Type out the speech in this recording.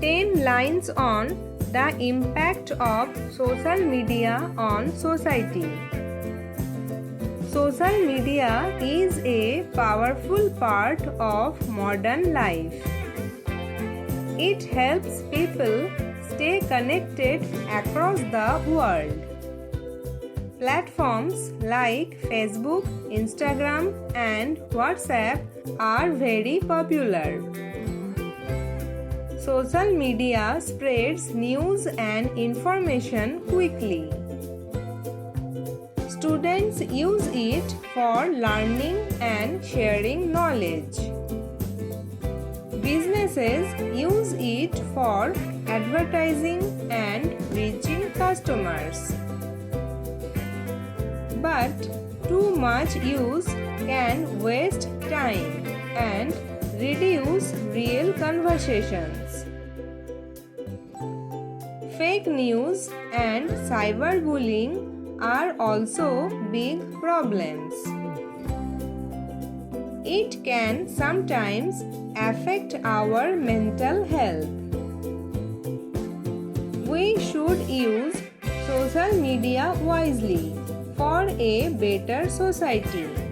10 lines on the impact of social media on society. Social media is a powerful part of modern life. It helps people stay connected across the world. Platforms like Facebook, Instagram, and WhatsApp are very popular. Social media spreads news and information quickly. Students use it for learning and sharing knowledge. Businesses use it for advertising and reaching customers. But too much use can waste time and reduce real conversations. Fake news and cyberbullying are also big problems. It can sometimes affect our mental health. We should use social media wisely for a better society.